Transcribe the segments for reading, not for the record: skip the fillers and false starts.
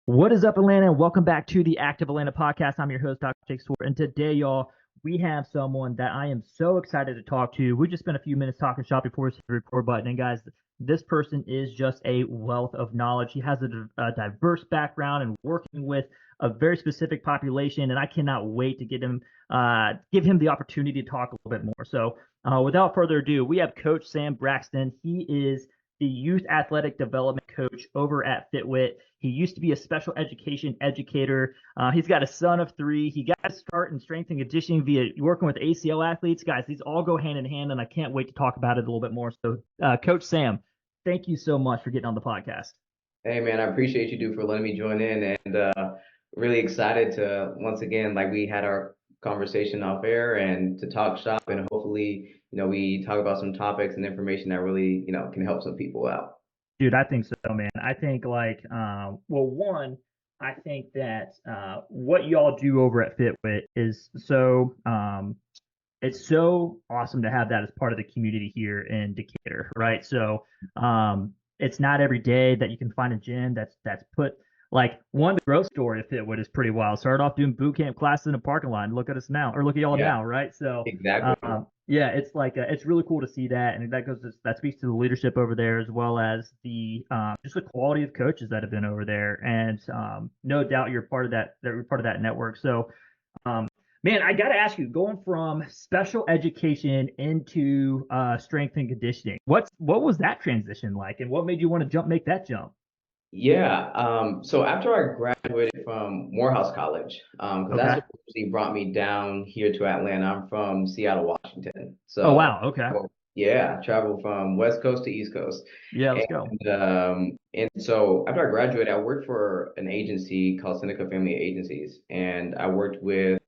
What is up, Atlanta? And welcome back to the Active Atlanta podcast. I'm your host, Dr. Jake Swart. And today, y'all, we have someone that I am so excited to talk to. We just spent a few minutes talking shop before we hit the record button. And guys, this person is just a wealth of knowledge. He has a diverse background and working with a very specific population. And I cannot wait to give him the opportunity to talk a little bit more. So without further ado, we have Coach Sam Braxton. He is the youth athletic development coach over at FitWit. He used to be a special education educator. He's got a son of 3. He got a start in strength and conditioning via working with ACL athletes. Guys, these all go hand in hand, and I can't wait to talk about it a little bit more. So, Coach Sam, thank you so much for getting on the podcast. Hey man, I appreciate you for letting me join in, and really excited to once again, like we had our conversation off air, and to talk shop, and hopefully, we talk about some topics and information that really, can help some people out. Dude, I think so, man. I think one, I think that what y'all do over at FitWit is it's so awesome to have that as part of the community here in Decatur, right? So it's not every day that you can find a gym that's put the growth story of FitWit is pretty wild. Started off doing boot camp classes in a parking lot, and look at us now, or look at y'all Yeah, now, right? So exactly. yeah, it's really cool to see that, and that speaks to the leadership over there as well as the just the quality of coaches that have been over there, and no doubt you're part of that network. So man, I got to ask you, going from special education into strength and conditioning, what was that transition like, and what made you want to make that jump? Yeah. So after I graduated from Morehouse College, because that's Okay. what actually brought me down here to Atlanta. I'm from Seattle, Washington. Oh So wow. Okay. yeah, I traveled from West Coast to East Coast. Yeah, let's go. And so after I graduated, I worked for an agency called Seneca Family Agencies, and I worked with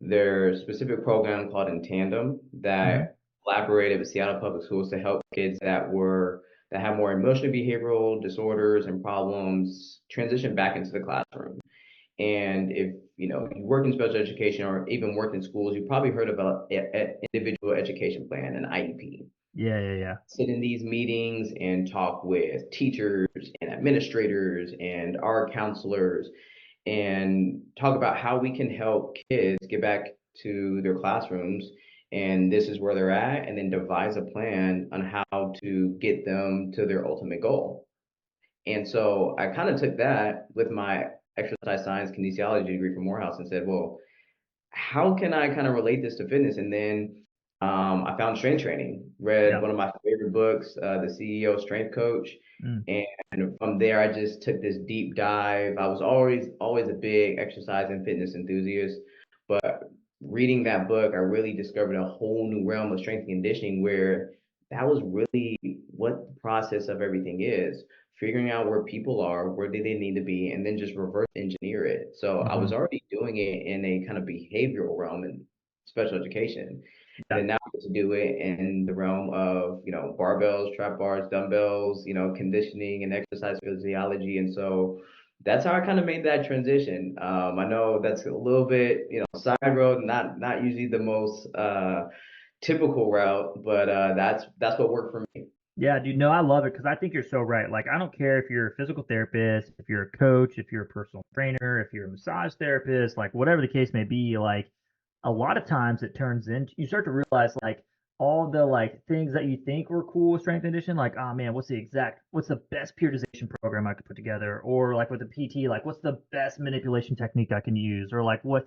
their specific program called In Tandem Hmm. that collaborated with Seattle Public Schools to help kids that have more emotional behavioral disorders and problems transition back into the classroom. And if you work in special education or even worked in schools, you probably heard about individual education plan, an IEP. Yeah, yeah, yeah. Sit in these meetings and talk with teachers and administrators and our counselors and talk about how we can help kids get back to their classrooms, and this is where they're at, and then devise a plan on how to get them to their ultimate goal. And so I kind of took that with my exercise science kinesiology degree from Morehouse and said, well, how can I kind of relate this to fitness? And then I found strength training, read Yeah. one of my favorite books, The CEO Strength Coach. Mm. And from there, I just took this deep dive. I was always a big exercise and fitness enthusiast, but reading that book, I really discovered a whole new realm of strength and conditioning where that was really what the process of everything is, figuring out where people are, where do they need to be, and then just reverse engineer it. So I was Hmm. already doing it in a kind of behavioral realm in special education. And Yeah. then now I get to do it in the realm of, barbells, trap bars, dumbbells, conditioning and exercise physiology. And so that's how I kind of made that transition. I know that's a little bit, side road, not usually the most typical route, but that's what worked for me. Yeah, dude, no, I love it because I think you're so right. Like, I don't care if you're a physical therapist, if you're a coach, if you're a personal trainer, if you're a massage therapist, like whatever the case may be, like a lot of times it turns into you start to realize like all the things that you think were cool with strength and conditioning, like, oh man, what's the best periodization program I could put together? Or like with the PT, like what's the best manipulation technique I can use? Or like all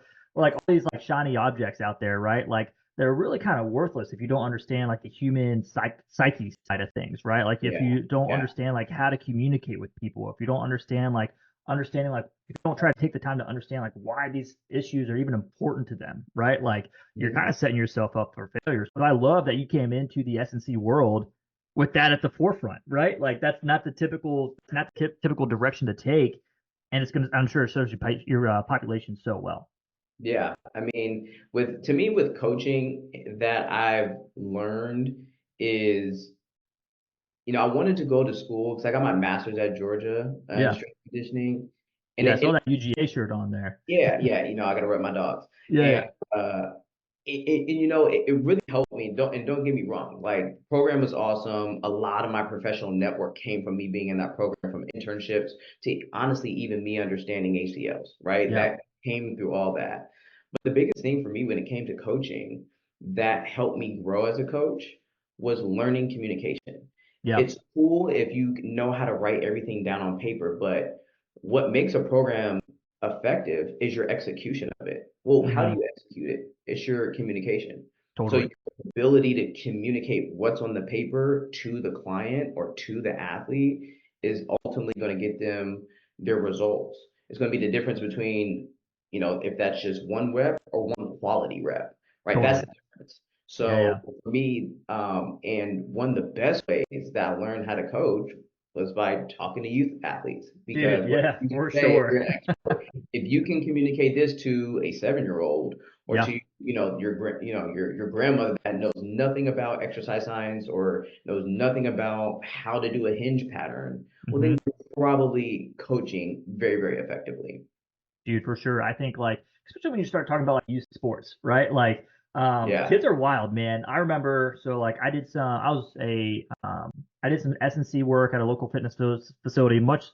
these like shiny objects out there, right? Like they're really kind of worthless if you don't understand like the human psyche side of things, right? Like if Yeah, you don't yeah. understand like how to communicate with people, if you don't understand like understanding like if you don't try to take the time to understand like why these issues are even important to them, right? Like you're Mhm. kind of setting yourself up for failure. So I love that you came into the S&C world with that at the forefront, right? Like that's not the typical direction to take, and I'm sure it serves your population so well. Yeah, I mean, with coaching, that I've learned is, I wanted to go to school because I got my master's at Georgia in Yeah, strength conditioning, and yeah. I saw that UGA shirt on there. yeah, I got to rep my dogs, Yeah, and yeah. uh, it really helped me. Don't get me wrong. Like program was awesome. A lot of my professional network came from me being in that program, from internships to honestly even me understanding ACLs, right? Yeah. That came through all that. But the biggest thing for me when it came to coaching that helped me grow as a coach was learning communication. Yeah. It's cool if you know how to write everything down on paper, but what makes a program effective is your execution of it. Well, how do Hmm. you execute it? It's your communication. So Totally. your ability to communicate what's on the paper to the client or to the athlete is ultimately going to get them their results. It's going to be the difference between, if that's just one rep or one quality rep, right? That's Totally. the difference. Yeah. So Yeah. for me, and one of the best ways that I learned how to coach was by talking to youth athletes. Dude. Because what Yeah. you For say, if sure. you're an expert, if you can communicate this to a 7-year old or Yeah. to your grandmother that knows nothing about exercise science or knows nothing about how to do a hinge pattern, well then Hmm. you're probably coaching very, very effectively. Dude, for sure. I think like especially when you start talking about like youth sports, right? Like Yeah. kids are wild, man. I remember so like I did some S&C work at a local fitness facility, much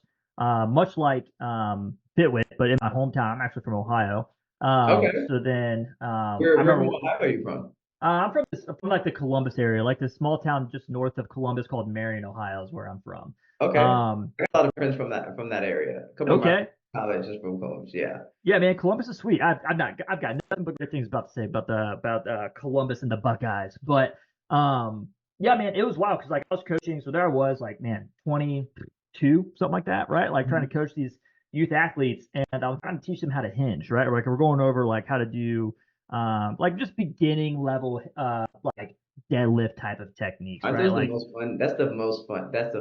like FitWit, but in my hometown. I'm actually from Ohio. Okay. So then I Where remember from Ohio are you from? I'm from like the Columbus area, like this small town just north of Columbus called Marion, Ohio is where I'm from. Okay. Um, I got a lot of friends from that area. A couple of my okay. colleges from Columbus. Yeah. Yeah, man, Columbus is sweet. I've got nothing but good things about to say about Columbus and the Buckeyes. But yeah, man, it was wild because like I was coaching, so there I was like, man, 22, something like that, right? Like trying to coach these youth athletes, and I was trying to teach them how to hinge, right? Like we're going over like how to do like just beginning level like deadlift type of techniques, Aren't right? those the Like most fun? That's the most fun. That's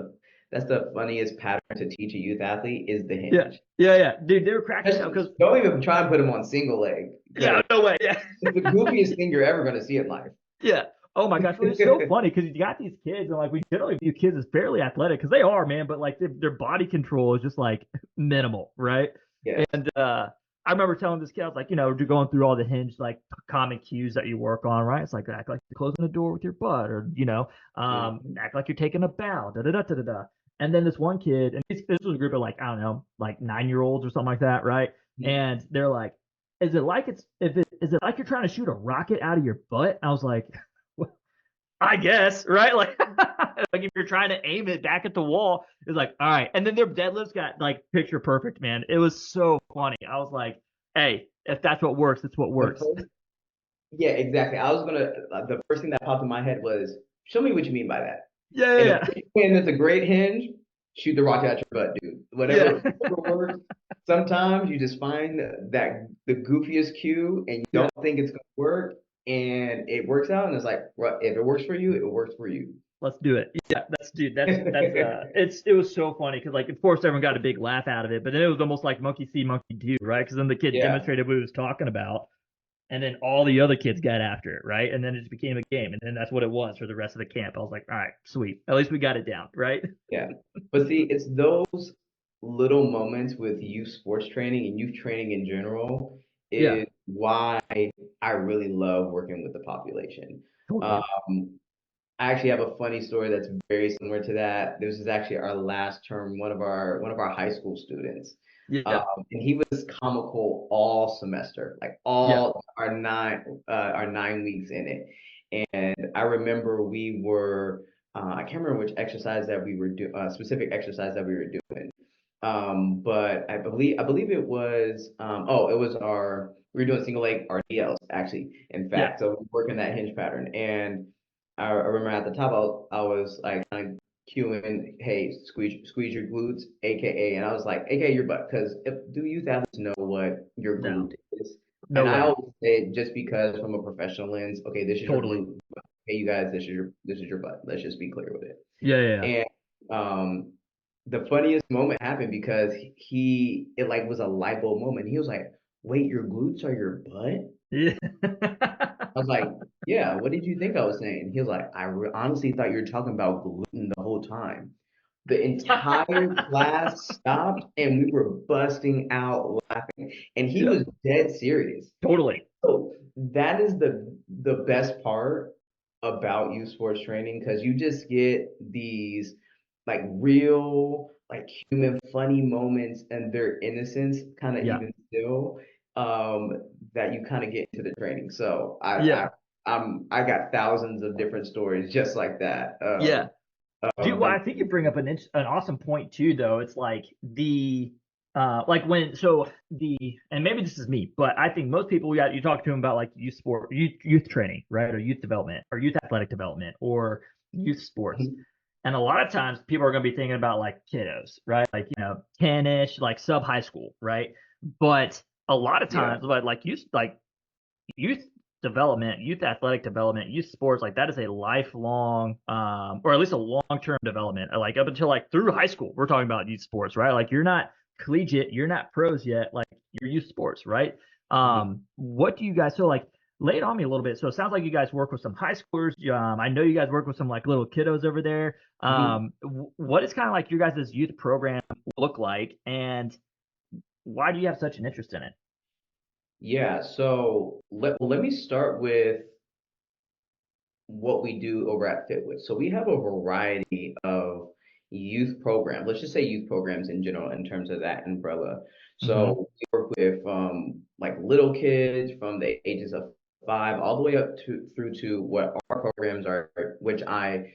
the funniest pattern to teach a youth athlete is the yeah, hinge. yeah, dude, they were cracking me up because Don't even try and put them on single leg yeah, because no way, yeah. it's the goofiest thing you're ever going to see in life. Yeah. Oh my gosh. Well, it's so funny because you got these kids, and like we generally view kids as fairly athletic because they are, man, but like their body control is just like minimal, right? Yes. And I remember telling this kid, I was like, you're going through all the hinge like common cues that you work on, right? It's like act like you're closing the door with your butt, or Mhm. act like you're taking a bow, da da da da da da. And then this one kid, and this was a group of like I don't know, like 9-year-olds or something like that, right? And they're like, is it like you're trying to shoot a rocket out of your butt? I was like, well, I guess, right? Like, like if you're trying to aim it back at the wall, it's like, all right. And then their deadlifts got like picture perfect, man. It was so funny. I was like, hey, if that's what works, it's what The works. first, yeah, exactly. The first thing that popped in my head was, show me what you mean by that. Yeah, And yeah, and it's a great hinge, shoot the rocket out your butt, dude. yeah, Whatever works. Sometimes you just find that the goofiest cue and you yeah. don't think it's gonna work, and it works out, and it's like, well, if it works for you, it works for you. Let's do it. Yeah, it was so funny because like of course everyone got a big laugh out of it, but then it was almost like monkey see, monkey do, right? Because then the kid Yeah. demonstrated what he was talking about. And then all the other kids got after it, right? And then it just became a game. And then that's what it was for the rest of the camp. I was like, all right, sweet. At least we got it down, right? Yeah. But see, it's those little moments with youth sports training and youth training in general Yeah, is why I really love working with the population. totally. Um, I actually have a funny story that's very similar to that. This is actually our last term, one of our high school students. Yeah, And he was comical all semester, like yeah, all our 9 weeks in it. And I remember we were I can't remember which exercise that we were doing, specific exercise that we were doing. But I believe it was it was we were doing single leg RDLs actually, in yeah, fact. So we were working that hinge pattern. And I remember at the top I was like kind of cueing, hey, squeeze your glutes, aka, and I was like, aka your butt, because do youth athletes know what your no, glute is? no And I way. always say just because from a professional lens, okay, this is your Totally. glute. Hey, you guys, this is your butt. Let's just be clear with it. Yeah, yeah, And um, the funniest moment happened because it like was a light bulb moment. He was like, "Wait, your glutes are your butt?" yeah. I was like, "Yeah, what did you think I was saying?" He was like, honestly thought you were talking about gluten the whole time." The entire class stopped and we were busting out laughing. And he Yeah, was dead serious. totally. So that is the best part about youth sports training because you just get these like real like human funny moments and their innocence kind of Yeah. even still um that you kind of get into the training. So Yeah. I got thousands of different stories just like that. Yeah. Dude, well, From I think you bring up an awesome point too, though. It's like like when so the and maybe this is me, but I think most people you talk to them about like youth training, right, or youth development, or youth athletic development, or youth sports, and a lot of times people are going to be thinking about like kiddos, right, like 10ish, like sub high school, right, but a lot of yeah. times, but like youth development, youth athletic development, youth sports, like that is a lifelong, or at least a long-term development. Like up until like through high school, we're talking about youth sports, right? Like you're not collegiate, you're not pros yet, like you're youth sports, right? Mhm. What do you guys so like? Lay it on me a little bit. So it sounds like you guys work with some high schoolers. I know you guys work with some like little kiddos over there. Mhm. What is kind of like your guys' youth program look like, and why do you have such an interest in it? Yeah, so let me start with what we do over at FitWit. So we have a variety of youth programs. Let's just say youth programs in general in terms of that umbrella. Mm-hmm. So we work with like little kids from the ages of 5 all the way up to through to what our programs are, which I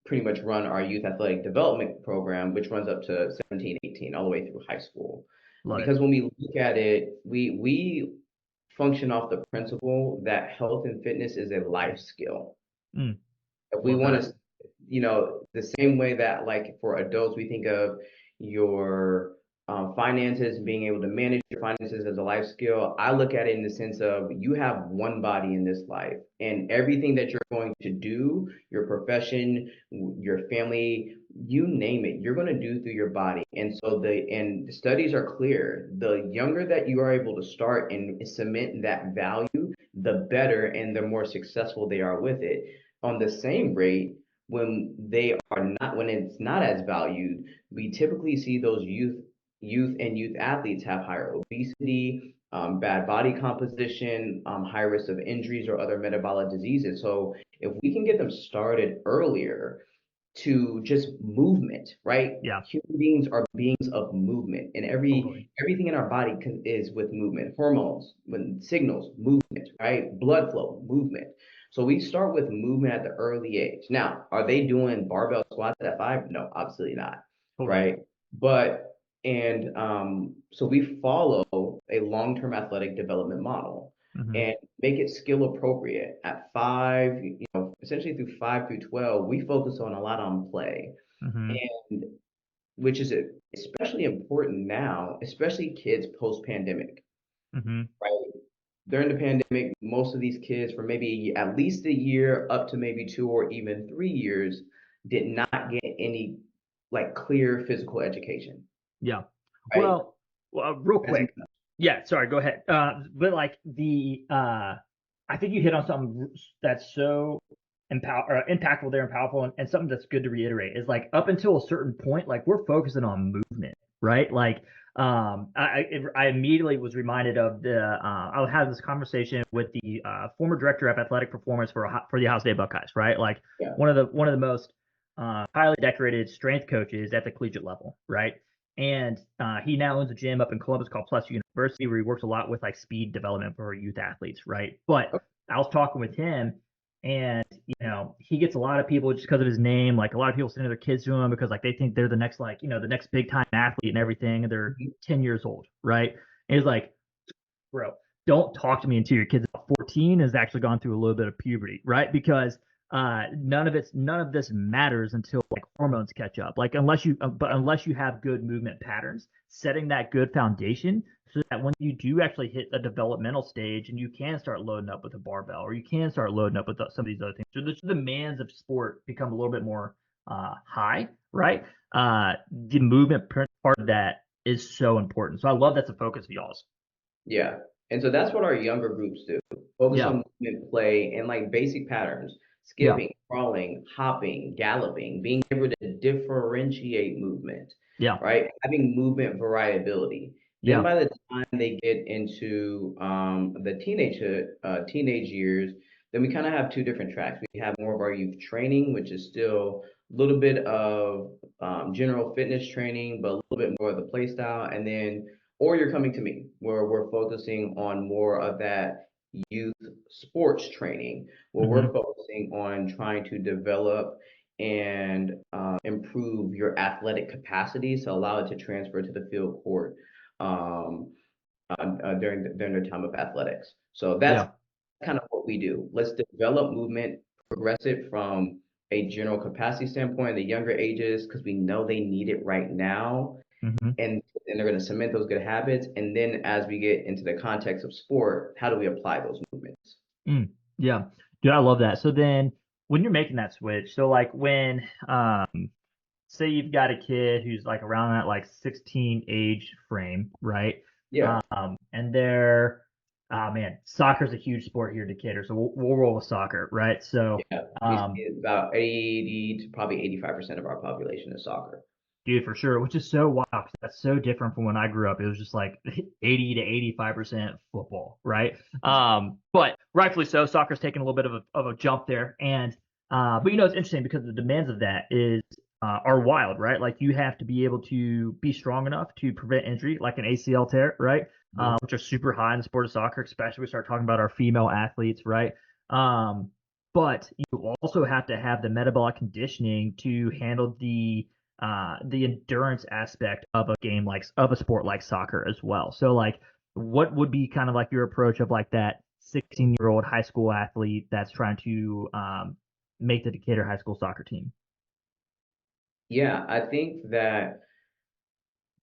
pretty much run our youth athletic development program, which runs up to 17, 18, all the way through high school. Love it. Because when we look at it, we function off the principle that health and fitness is a life skill. Mm, If we love want that. to, the same way that like for adults, we think of your finances, being able to manage your finances as a life skill. I look at it in the sense of you have one body in this life, and everything that you're going to do, your profession, your family, you name it, you're going to do through your body. And so the studies are clear. The younger that you are able to start and cement that value, the better and the more successful they are with it on the same rate when it's not as valued, we typically see those youth athletes have higher obesity, bad body composition, high risk of injuries or other metabolic diseases. So if we can get them started earlier to just movement, right? Yeah, Human beings are beings of movement, and totally. everything in our body is with movement. Hormones, when signals, movement, right? Blood flow, movement. So we start with movement at the early age. Now, are they doing barbell squats at 5? No, absolutely not, Totally. right? But and so we follow a long-term athletic development model Mm-hmm. and make it skill appropriate at 5, essentially through 5 through 12. We focus on a lot on play, Mm-hmm. and which is especially important now, especially kids post pandemic, Mm-hmm. right? During the pandemic, most of these kids for maybe at least a year up to maybe 2 or even 3 years did not get any like clear physical education, Yeah. right? Real As, quick. Yeah, sorry, go ahead. But like I think you hit on something that's so impactful there and powerful, and something that's good to reiterate is like up until a certain point, like we're focusing on movement, right? Like, I immediately was reminded of I had this conversation with the former director of athletic performance for the Ohio State Buckeyes, right? Like yeah. one of the most highly decorated strength coaches at the collegiate level, right? And he now owns a gym up in Columbus called Plus University, where he works a lot with like speed development for youth athletes, right? But I was talking with him, and he gets a lot of people just because of his name. Like a lot of people sending their kids to him because like they think they're the next like the next big time athlete and everything, and they're Mhm. 10 years old, right? And he's like, bro, don't talk to me until your kid's about 14 has actually gone through a little bit of puberty, right? Because none of this matters until like hormones catch up. Like unless you have good movement patterns, setting that good foundation so that when you do actually hit a developmental stage and you can start loading up with a barbell or you can start loading up with some of these other things, so the demands of sport become a little bit more high, right? The movement part of that is so important. So I love that's a focus of y'all's. Yeah. And so that's what our younger groups do. Focus Yeah. on movement, play, and like basic patterns, Yeah. skipping, crawling, hopping, galloping, being able to differentiate movement, Yeah. right? Having movement variability. Then Yeah. by the time they get into the teenage years, then we kind of have two different tracks. We have more of our youth training, which is still a little bit of general fitness training, but a little bit more of the play style. And then, or you're coming to me, where we're focusing on more of that youth sports training, where we're Hmm. focusing on trying to develop and improve your athletic capacities to allow it to transfer to the field court um, during their time of athletics. So that's Yeah. kind of what we do. Let's develop movement, progress it from a general capacity standpoint, the younger ages, because we know they need it right now, Hmm. and they're going to cement those good habits. And then as we get into the context of sport, how do we apply those movements? Mm. Yeah. Dude, I love that. So then when you're making that switch, so like when say you've got a kid who's like around that like 16 age frame, right? Yeah, And they're, man, soccer's a huge sport here in Decatur, so we'll roll with soccer, right? So, yeah. We um, see about 80 to probably 85% of our population is soccer. dude, for sure, which is so wild 'cause that's so different from when I grew up. It was just like 80 to 85% football, right? But rightfully so, soccer's taken a little bit of a jump there. And but it's interesting because the demands of that is are wild, right? Like you have to be able to be strong enough to prevent injury, like an ACL tear, right? Mhm. Which are super high in the sport of soccer, especially we start talking about our female athletes, right? Um, but you also have to have the metabolic conditioning to handle the endurance aspect of a game like of a sport like soccer as well. So like what would be kind of like your approach of like that 16-year-old high school athlete that's trying to make the Decatur high school soccer team? Yeah, I think that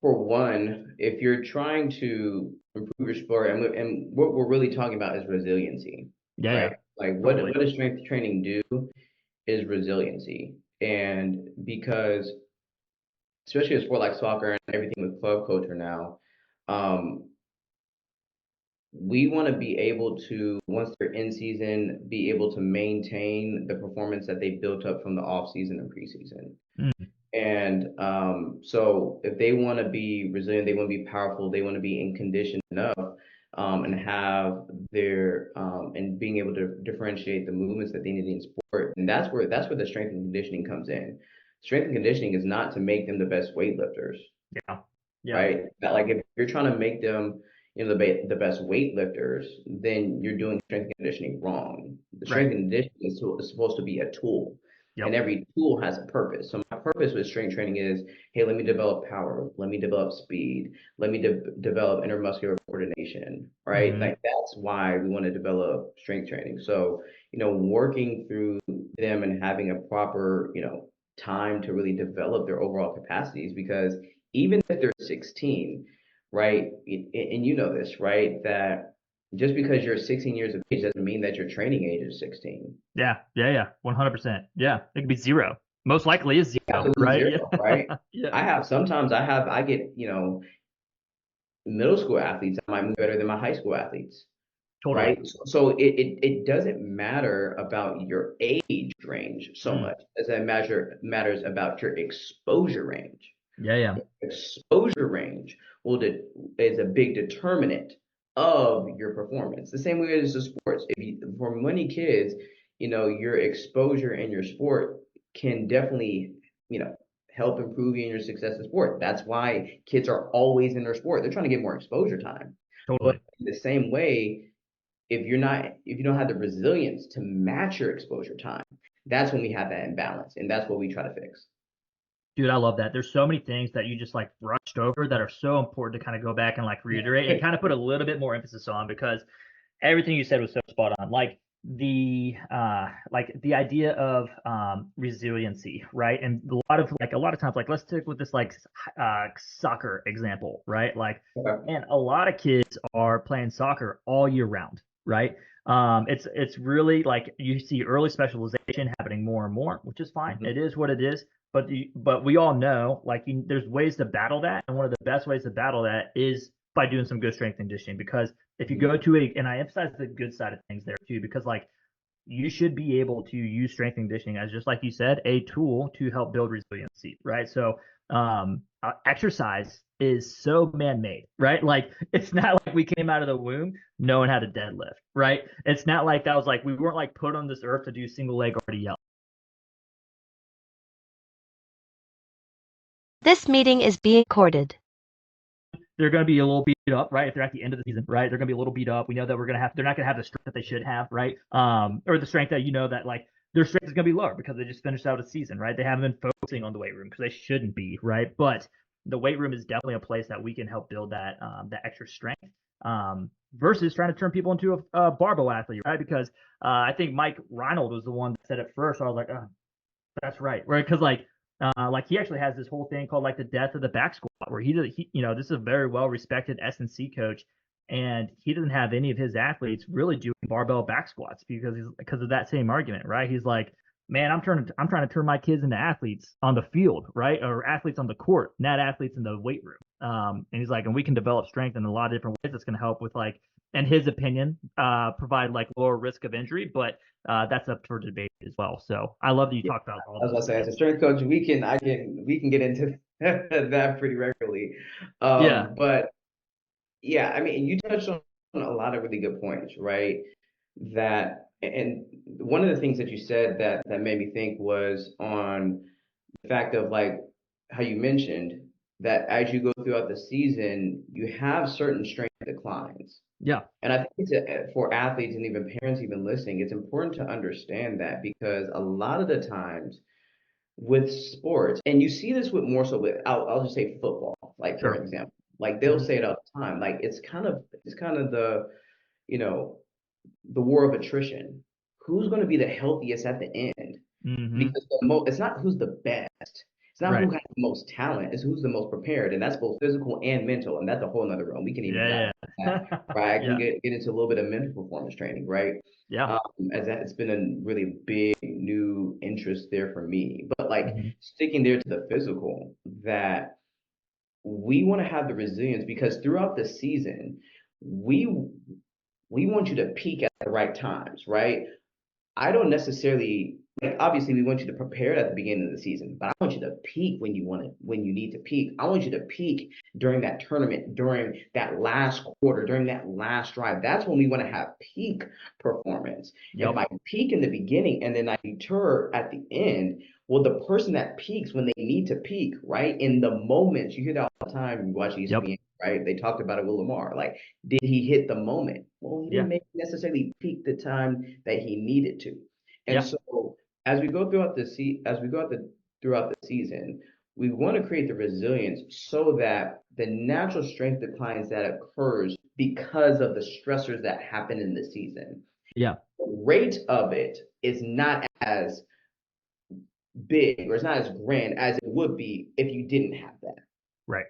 for one, if you're trying to improve your sport, and what we're really talking about is resiliency, Yeah, right? yeah, Like totally. what does strength training do is resiliency. And because especially a sport like soccer and everything with club culture now, um, we want to be able to, once they're in season, be able to maintain the performance that they built up from the off season and preseason. Mm, And so if they want to be resilient, they want to be powerful, they want to be in condition enough and have their and being able to differentiate the movements that they need in sport. And that's where the strength and conditioning comes in. Strength and conditioning is not to make them the best weightlifters, yeah, yeah. right? That like if you're trying to make them, the best weightlifters, then you're doing strength and conditioning wrong. The Right. strength and conditioning is supposed to be a tool, and Yep. every tool has a purpose. So my purpose with strength training is, hey, let me develop power, let me develop speed, let me develop intermuscular coordination, right? Hmm. Like that's why we want to develop strength training. So working through them and having a proper, time to really develop their overall capacities because even if they're 16, right? And you know this, right? That just because you're 16 years of age doesn't mean that your training age is 16. Yeah, yeah, yeah. 100%. Yeah. It could be zero. Most likely is zero, Absolutely right? zero, Yeah. right? Yeah. I get, middle school athletes that might move better than my high school athletes, Totally. right? So it doesn't matter about your age range so Mm. much as it matters about your exposure range. Yeah, yeah. Exposure range is a big determinant of your performance. The same way as the sports. For many kids, your exposure in your sport can definitely, you know, help improve you in your success in sport. That's why kids are always in their sport. They're trying to get more exposure time. But Totally. in the same way, if you don't have the resilience to match your exposure time, that's when we have that imbalance, and that's what we try to fix. Dude, I love that. There's so many things that you just like brushed over that are so important to kind of go back and like reiterate and kind of put a little bit more emphasis on because everything you said was so spot on. Like the idea of resiliency, right? And a lot of times like let's take with this like soccer example, right? Like Okay. and a lot of kids are playing soccer all year round, right? It's really like you see early specialization happening more and more, which is fine. Mhm. It is what it is. But we all know like there's ways to battle that, and one of the best ways to battle that is by doing some good strength conditioning. Because if you Mhm. go to a, and I emphasize the good side of things there too, because like you should be able to use strength and conditioning as just like you said, a tool to help build resiliency, right? So exercise is so man-made, right? Like it's not like we came out of the womb knowing how to deadlift, right? It's not like that was like we weren't like put on this earth to do single leg RDL. This meeting is being recorded. They're going to be a little beat up, right? If they're at the end of the season, right? They're going to be a little beat up. We know that they're not going to have the strength that they should have, right? Or the strength that that like their strength is going to be lower because they just finished out a season, right? They haven't been focusing on the weight room because they shouldn't be, right? But the weight room is definitely a place that we can help build that extra strength versus trying to turn people into a barbell athlete, right? Because I think Mike Reinold was the one that said it first. So I was like, oh, that's right, right? Because like he actually has this whole thing called like the death of the back squat, where this is a very well respected S&C coach, and he doesn't have any of his athletes really doing barbell back squats because of that same argument, right? He's like, man, I'm trying to turn my kids into athletes on the field, right, or athletes on the court, not athletes in the weight room. And he's like, and we can develop strength in a lot of different ways. That's going to help with like, in his opinion, provide like lower risk of injury, but that's up for debate as well. So I love that you Yeah, talked about all I was about those to say, as things. a strength coach, we can get into that pretty regularly. Yeah, But yeah, I mean, you touched on a lot of really good points, right? That and one of the things that you said that made me think was on the fact of like how you mentioned that as you go throughout the season, you have certain strength declines. yeah, And I think for athletes and even parents even listening, it's important to understand that because a lot of the times with sports, and you see this with more so with I'll just say football, like for sure. example, like they'll Hmm. say it all the time, like it's kind of the you know the war of attrition. Who's going to be the healthiest at the end? Hmm. Because it's not who's the best. It's not who Right. has the most talent. It's who's the most prepared, and that's both physical and mental. And that's a whole nother realm. We can even dive Yeah, into that, yeah, right? I can yeah, get into a little bit of mental performance training, right? yeah. As that it's been a really big new interest there for me. But like Hmm. sticking there to the physical, that we want to have the resilience because throughout the season, we we want you to peak at the right times, right? I don't necessarily like obviously we want you to prepare at the beginning of the season, but I want you to peak when you need to peak. I want you to peak during that tournament, during that last quarter, during that last drive. That's when we want to have peak performance. If Yep, I peak in the beginning and then I deter at the end, well, the person that peaks when they need to peak, right? In the moments, you hear that all the time, you watch yep, ESPN, right? They talked about it with Lamar. Like, did he hit the moment? Well, he yeah, didn't make necessarily peak the time that he needed to. And yeah, so as we go throughout as we go throughout the season, we want to create the resilience so that the natural strength declines that occurs because of the stressors that happen in the season. yeah. The rate of it is not as big or it's not as grand as it would be if you didn't have that. Right,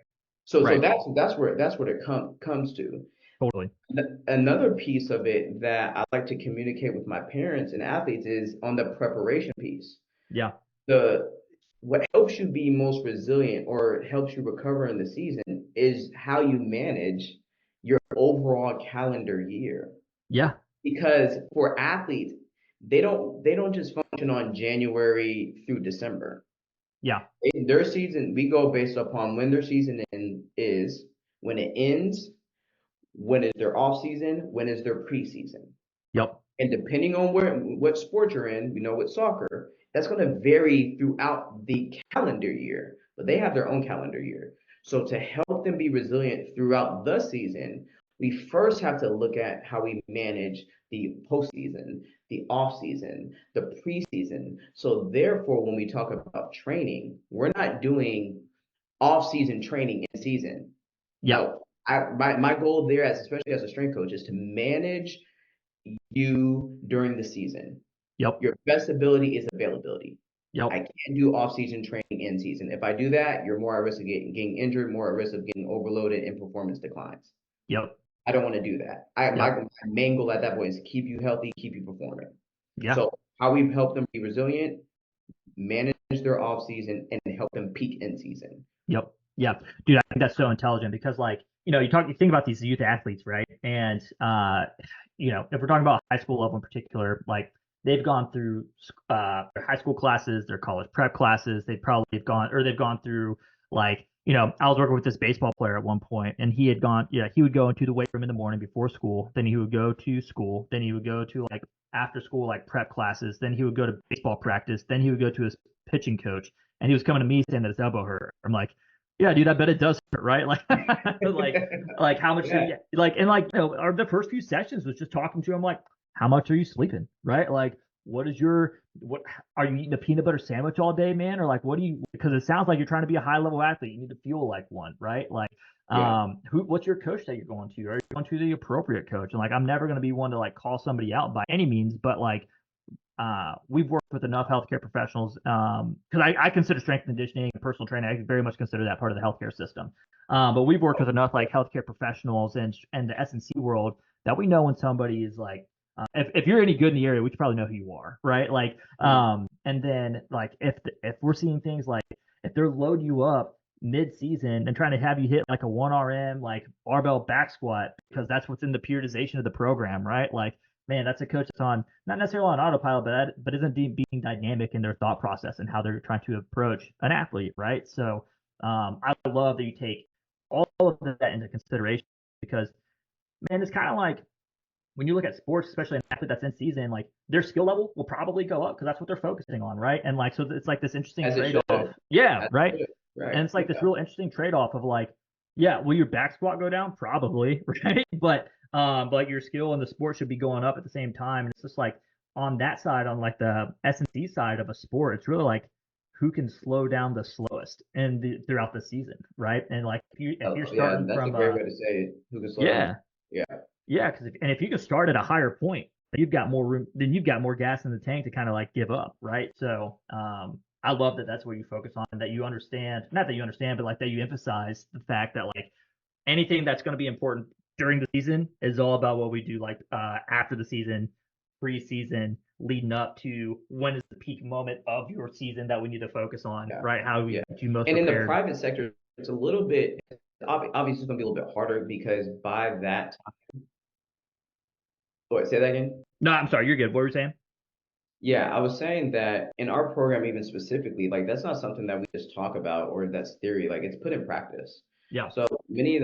So right. that's what it comes to. Totally. Another piece of it that I like to communicate with my parents and athletes is on the preparation piece. Yeah, The what helps you be most resilient or helps you recover in the season is how you manage your overall calendar year. yeah, Because for athletes, they don't just function on January through December. yeah. Their season, we go based upon when their season is, when it ends, when is their off season, when is their preseason. Yep, And depending on what sport you're in, with soccer, that's going to vary throughout the calendar year, but they have their own calendar year. So to help them be resilient throughout the season, we first have to look at how we manage the postseason, the off season, the preseason. So therefore, when we talk about training, we're not doing off season training in season. yep, No, my goal there, especially as a strength coach, is to manage you during the season. yep, Your best ability is availability. I yep, can't do off-season training in season. If I do that, you're more at risk of getting injured, more at risk of getting overloaded and performance declines. yep, I don't want to do that. My yep, main goal at that point is to keep you healthy, keep you performing. yeah, So how we help them be resilient, manage their off season, and help them peak in season. yep, yeah. Dude, I think that's so intelligent because like, you think about these youth athletes, right? And if we're talking about high school level in particular, like they've gone through their high school classes, their college prep classes, they've gone through like I was working with this baseball player at one point, and he had gone, he would go into the weight room in the morning before school. Then he would go to school. Then he would go to like after school, like prep classes. Then he would go to baseball practice. Then he would go to his pitching coach, and he was coming to me saying that his elbow hurt. I'm like, yeah, dude, I bet it does hurt, right? Like, like how much, Yeah. our the first few sessions was just talking to him, like, how much are you sleeping, right? Like, what are you eating a peanut butter sandwich all day, man? Or like, what do you, because it sounds like you're trying to be a high level athlete. You need to feel like one, right? Like, Yeah. what's your coach that you're going to? Are you going to the appropriate coach? And like, I'm never going to be one to like call somebody out by any means, but like, we've worked with enough healthcare professionals, because I consider strength and conditioning and personal training. I very much consider that part of the healthcare system. But we've worked with enough like healthcare professionals and the S&C world that we know when somebody is like, if you're any good in the area, we should probably know who you are, right? Like, and then like if we're seeing things like if they're loading you up mid-season and trying to have you hit like a 1 RM like barbell back squat because that's what's in the periodization of the program, right? Like, man, that's a coach that's on not necessarily on autopilot, but isn't being dynamic in their thought process and how they're trying to approach an athlete, right? So I love that you take all of that into consideration because, man, it's kind of like when you look at sports, especially an athlete that's in season, like their skill level will probably go up because that's what they're focusing on, right? And like, so it's like this interesting As it trade off. should. Yeah, As right. it should. Right. And it's like Yeah. this real interesting trade off of like, yeah, will your back squat go down? Probably, right? But your skill in the sport should be going up at the same time. And it's just like on that side, on like the S&C side of a sport, it's really like who can slow down the slowest throughout the season, right? And like if you're Yeah, starting that's a from great way to say it. Who can slow down? yeah, Yeah. yeah, because if you can start at a higher point, you've got more room, then you've got more gas in the tank to kind of like give up, right? So I love that that's what you focus on, that you understand, not that you understand, but like that you emphasize the fact that like anything that's going to be important during the season is all about what we do like after the season, preseason, leading up to when is the peak moment of your season that we need to focus on, Yeah. right? How we Yeah. get you most And in the prepared. private sector, it's a little bit obviously it's gonna be a little bit harder because by that time, wait, say that again? No, I'm sorry, you're good. What were you saying? Yeah, I was saying that in our program, even specifically, like that's not something that we just talk about or that's theory, like it's put in practice. Yeah. So many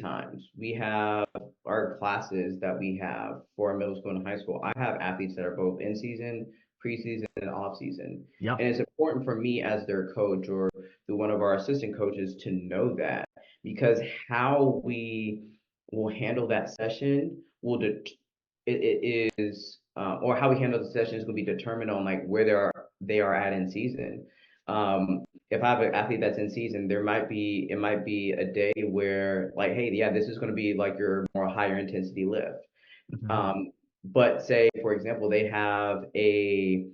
times we have our classes that we have for middle school and high school. I have athletes that are both in season, preseason, and off season. Yeah. And it's important for me as their coach or through one of our assistant coaches to know that because how we will handle that session will it is or how we handle the session is going to be determined on like where they are at in season. If I have an athlete that's in season, it might be a day where like, hey, yeah, this is going to be like your more higher intensity lift. Mm-hmm. But say, for example, they have a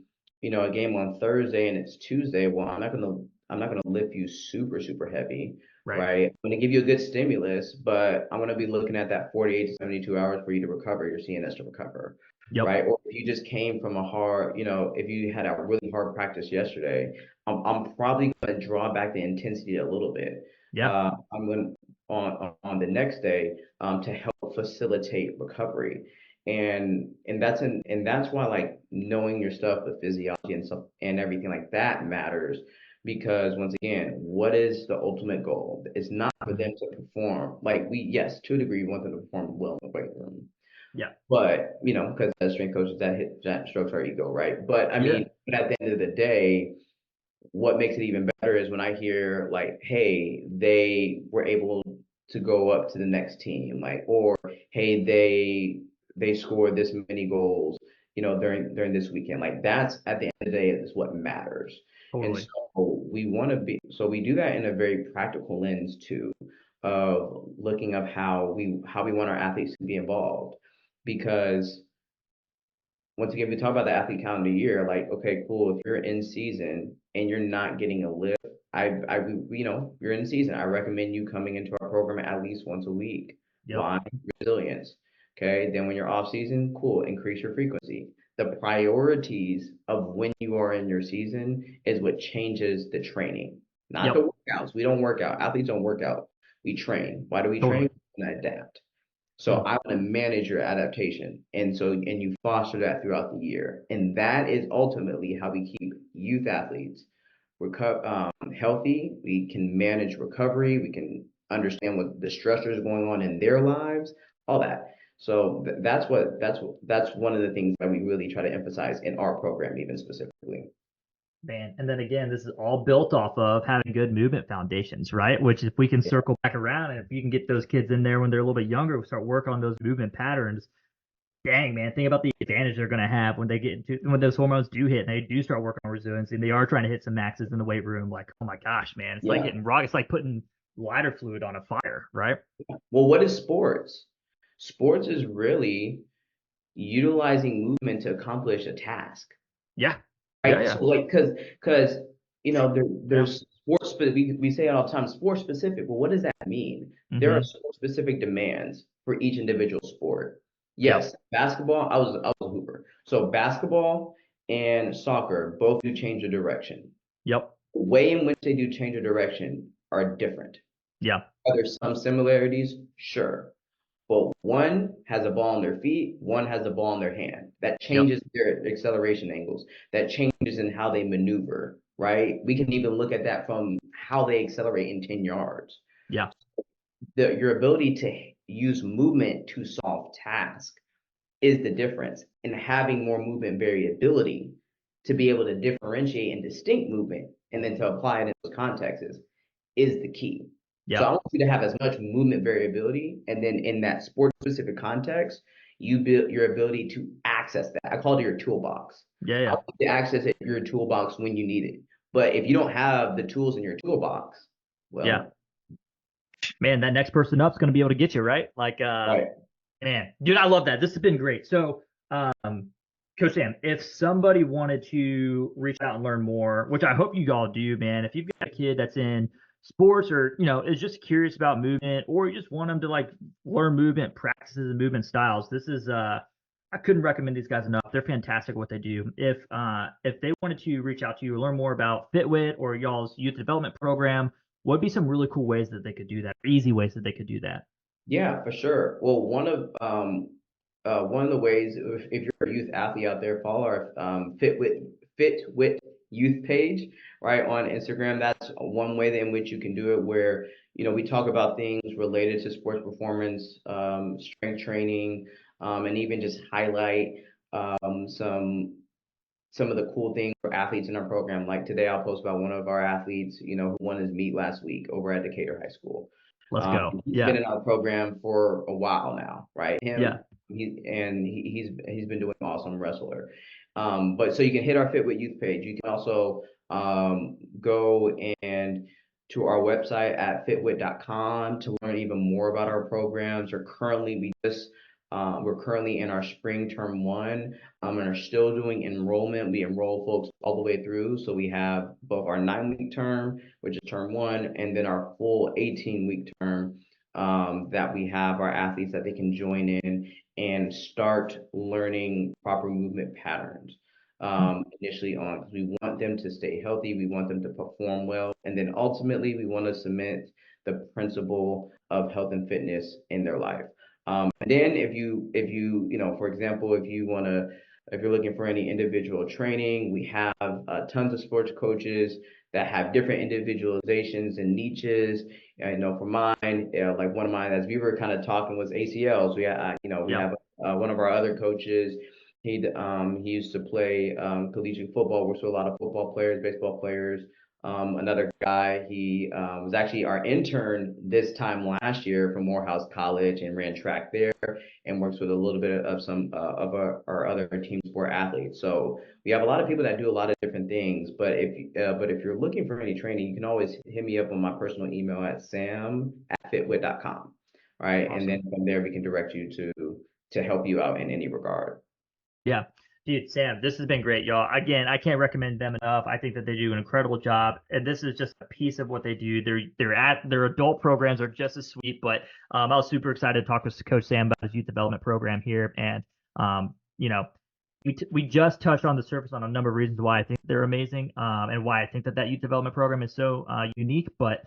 game on Thursday and it's Tuesday. Well, I'm not gonna lift you super heavy, Right. right? I'm gonna give you a good stimulus, but I'm gonna be looking at that 48 to 72 hours for you to recover your CNS to recover, Yep. right? Or if you just came from if you had a really hard practice yesterday, I'm probably gonna draw back the intensity a little bit. Yeah. I'm going on the next day to help facilitate recovery and that's why like knowing your stuff, the physiology and stuff and everything like that matters because once again, what is the ultimate goal? It's not for Mm-hmm. them to perform like yes, to a degree, we want them to perform well in the weight room, Yeah. but because as strength coaches, that strokes our ego, right? But I Yeah. mean, but at the end of the day, what makes it even better is when I hear like, hey, they were able to go up to the next team, like, or hey, they scored this many goals, during this weekend. Like that's at the end of the day is what matters. And Totally. so we do that in a very practical lens too, of looking of how we want our athletes to be involved. Because once again, we talk about the athlete calendar year, like, okay, cool. If you're in season and you're not getting a lift, you're in season. I recommend you coming into our program at least once a week. Yep. Why? Resilience. Okay. Then when you're off season, cool, increase your frequency. The priorities of when you are in your season is what changes the training, not Yep. the workouts. We don't work out. Athletes don't work out. We train. Why do we Totally. train? And adapt. So Mm. I want to manage your adaptation. And you foster that throughout the year. And that is ultimately how we keep youth athletes healthy. We can manage recovery. We can understand what the stressors going on in their lives, all that. So that's one of the things that we really try to emphasize in our program, even specifically. Man, and then again, this is all built off of having good movement foundations, right? Which if we can Yeah. circle back around and if you can get those kids in there when they're a little bit younger, we start working on those movement patterns. Dang, man, think about the advantage they're going to have when they get into when those hormones do hit and they do start working on resiliency and they are trying to hit some maxes in the weight room. Like, oh my gosh, man, it's like Yeah. hitting rock. It's like putting lighter fluid on a fire, right? Well, what is sports? Sports is really utilizing movement to accomplish a task. Yeah, yeah, Right. yeah, So like, cause yeah. there's sports, but we say it all the time, sports specific. Well, what does that mean? There are Mm-hmm. sport specific demands for each individual sport. Yep, Yes, basketball, I was a hooper. So basketball and soccer both do change of direction. yep, The way in which they do change of direction are different. yeah, Are there some similarities? Sure. But one has a ball in their feet, one has a ball in their hand. That yep, changes their acceleration angles. That changes in how they maneuver, right? We can even look at that from how they accelerate in 10 yards. yeah, Your ability to use movement to solve tasks is the difference. And having more movement variability to be able to differentiate and distinct movement and then to apply it in those contexts is the key. So I yep, want you to have as much movement variability, and then in that sport specific context, you build your ability to access that. I call it your toolbox. yeah, I yeah, want you to access it, your toolbox when you need it. But if you don't have the tools in your toolbox, yeah. well, Man, that next person up is going to be able to get you, right? Like, right. man, dude, I love that. This has been great. So, Coach Sam, if somebody wanted to reach out and learn more, which I hope you all do, man, if you've got a kid that's in sports or, is just curious about movement or you just want them to like learn movement practices and movement styles, this is, I couldn't recommend these guys enough. They're fantastic at what they do. If they wanted to reach out to you or learn more about FitWit or y'all's youth development program, what would be some really cool ways that they could do that, or easy ways that they could do that? Yeah, for sure. Well, one of the ways, if you're a youth athlete out there, follow our FitWit youth page, right, on Instagram. That's one way in which you can do it. Where we talk about things related to sports performance, strength training, and even just highlight some of the cool things for athletes in our program. Like today, I'll post about one of our athletes, who won his meet last week over at Decatur High School. Let's go. He's been Yeah. in our program for a while now, right? Yeah. He's been doing awesome wrestler. But so you can hit our Fit with Youth page. You can also go and to our website at fitwit.com to learn even more about our programs. We're currently in our spring term one, and are still doing enrollment. We enroll folks all the way through. So we have both our 9-week term, which is term one, and then our full 18-week term that we have our athletes that they can join in and start learning proper movement patterns. Initially on, because we want them to stay healthy, we want them to perform well, and then ultimately we want to cement the principle of health and fitness in their life. And then for example, if you're looking for any individual training, we have tons of sports coaches that have different individualizations and niches. I know for mine, like one of mine, as we were kind of talking, was ACLs. We Yep. have one of our other coaches. He used to play collegiate football, works with a lot of football players, baseball players. Another guy, he was actually our intern this time last year from Morehouse College and ran track there and works with a little bit of some of our other team sport athletes. So we have a lot of people that do a lot of different things. But if you're looking for any training, you can always hit me up on my personal email at sam@fitwit.com. Right. And then Awesome. from there, we can direct you to help you out in any regard. Yeah. Dude, Sam, this has been great, y'all. Again, I can't recommend them enough. I think that they do an incredible job, and this is just a piece of what they do. Their adult programs are just as sweet, but I was super excited to talk with Coach Sam about his youth development program here, and um, you know, we just touched on the surface on a number of reasons why I think they're amazing, and why I think that youth development program is so unique. But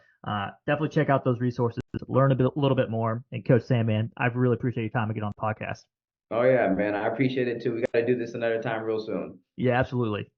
definitely check out those resources, learn a little bit more. And Coach Sam, man, I really appreciate your time to get on the podcast. Oh yeah, man. I appreciate it too. We got to do this another time real soon. Yeah, absolutely.